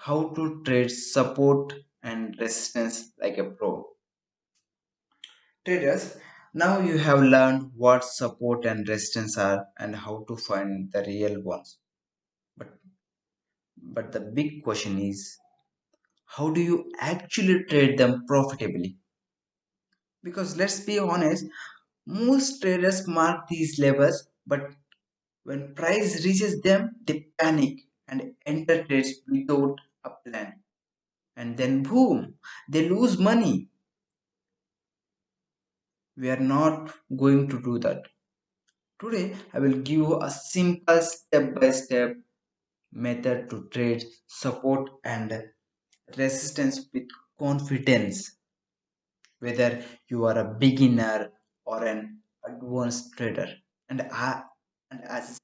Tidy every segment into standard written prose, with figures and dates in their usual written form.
how to trade support and resistance like a pro. Traders, now you have learned what support and resistance are and how to find the real ones. But but the big question is, how do you actually trade them profitably? Because let's be honest, most traders mark these levels, but when price reaches them, they panic and enter trades without a plan. And then boom, they lose money. We are not going to do that. Today, I will give you a simple step by step method to trade support and resistance with confidence, whether you are a beginner or an advanced trader. And, I, and as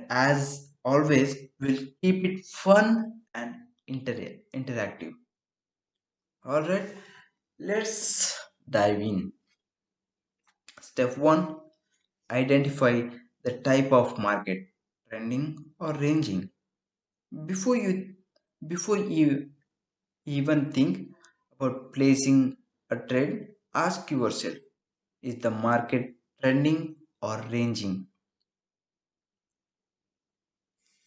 as always, we'll keep it fun and interactive. All right, let's dive in. Step 1, identify the type of market, trending or ranging. Before you before you even think about placing a trade, ask yourself, is the market trending or ranging?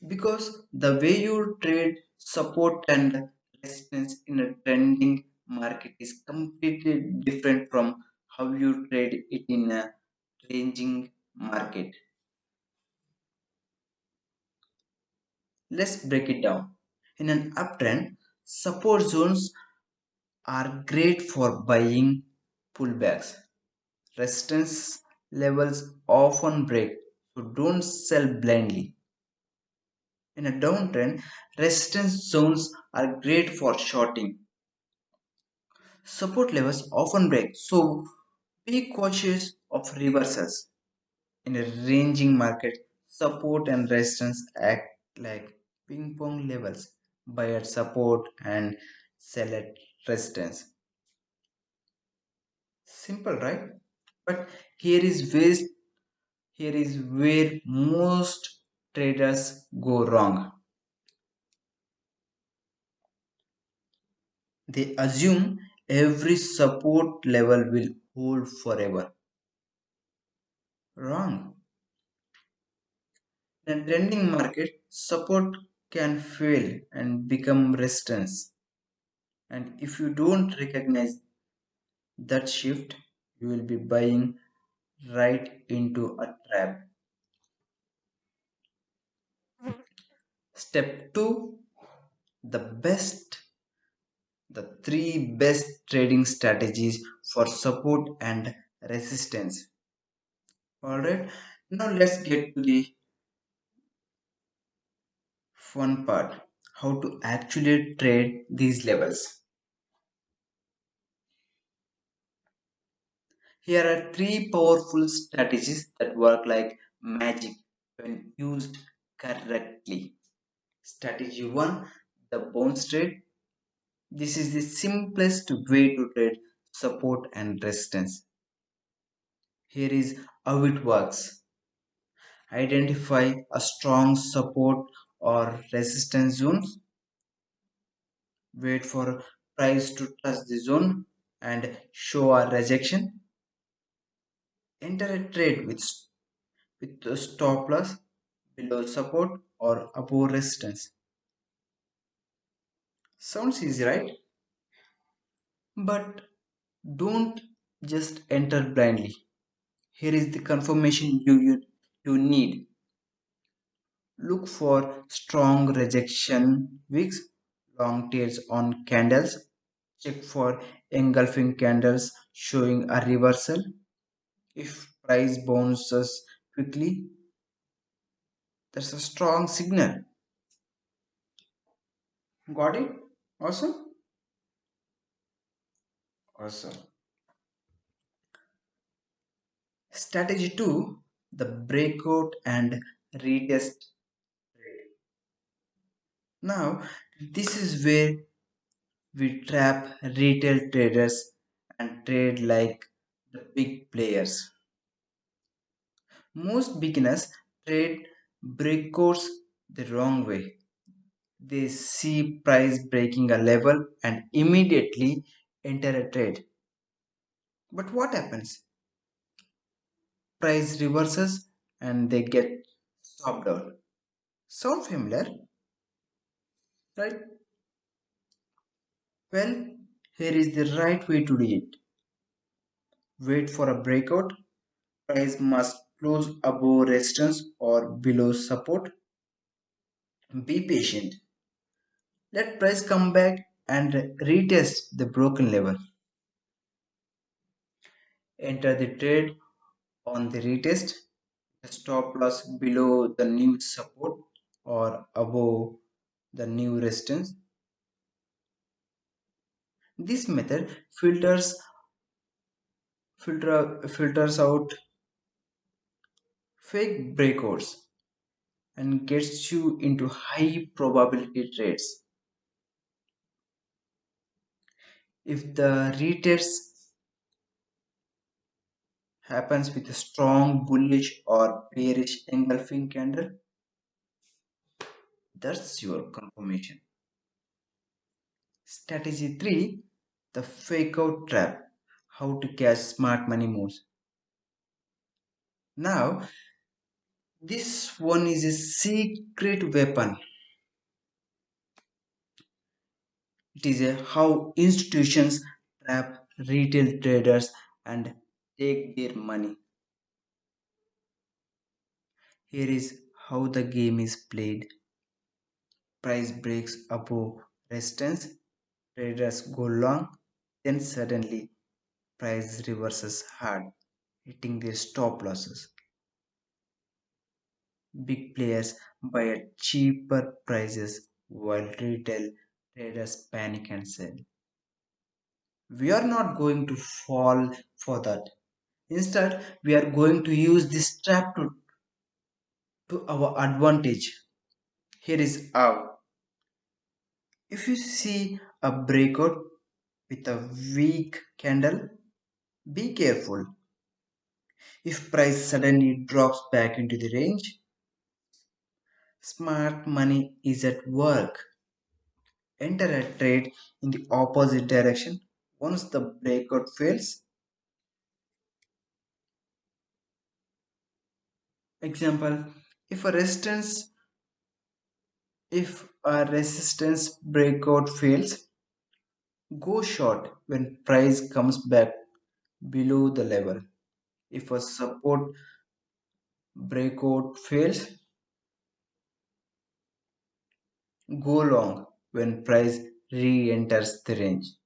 Because the way you trade support and resistance in a trending market is completely different from how you trade it in a ranging market. Let's break it down. In an uptrend, support zones are great for buying pullbacks. Resistance levels often break, so don't sell blindly. In a downtrend, resistance zones are great for shorting. Support levels often break, so be cautious of reversals. In a ranging market, support and resistance act like ping pong levels. Buy at support and sell at resistance. Simple, right? But here is where here is where most traders go wrong. They assume every support level will hold forever. Wrong. In a trending market, support can fail and become resistance. And if you don't recognize that shift, you will be buying right into a trap. Step 2, the best the three best trading strategies for support and resistance. All right, now let's get to the fun part, how to actually trade these levels. Here are three powerful strategies that work like magic when used correctly. Strategy 1, the bounce trade. This is the simplest way to trade support and resistance. Here is how it works. Identify a strong support or resistance zones. Wait for price to touch the zone and show a rejection. Enter a trade with a stop loss below support or above resistance. Sounds easy, right? But don't just enter blindly. Here is the confirmation you need. Look for strong rejection wicks, long tails on candles. Check for engulfing candles showing a reversal. If price bounces quickly, that's a strong signal. Got it? Awesome? Awesome. Strategy 2, the breakout and retest trade. Now, this is where we trap retail traders and trade like the big players. Most beginners trade breakouts the wrong way. They see price breaking a level and immediately enter a trade. But what happens? Price reverses and they get stopped out. Sound familiar, right? Well, here is the right way to do it. Wait for a breakout. Price must close above resistance or below support. Be patient. Let price come back and retest the broken level. Enter the trade on the retest. The stop loss below the new support or above the new resistance. This method filters out fake breakouts and gets you into high probability trades. If the retest happens with a strong bullish or bearish engulfing candle, that's your confirmation. Strategy 3, the fake out trap. How to catch smart money moves. Now, this one is a secret weapon. It is a how institutions trap retail traders and take their money. Here is how the game is played. Price breaks above resistance, traders go long, then suddenly price reverses hard, hitting their stop losses. Big players buy at cheaper prices while retail traders panic and sell. We are not going to fall for that. Instead, we are going to use this trap to our advantage. Here is how. If you see a breakout with a weak candle, be careful. If price suddenly drops back into the range, smart money is at work. Enter a trade in the opposite direction. Once the breakout fails, example, if a resistance if a resistance breakout fails, go short when price comes back below the level. If a support breakout fails, go long when price re-enters the range.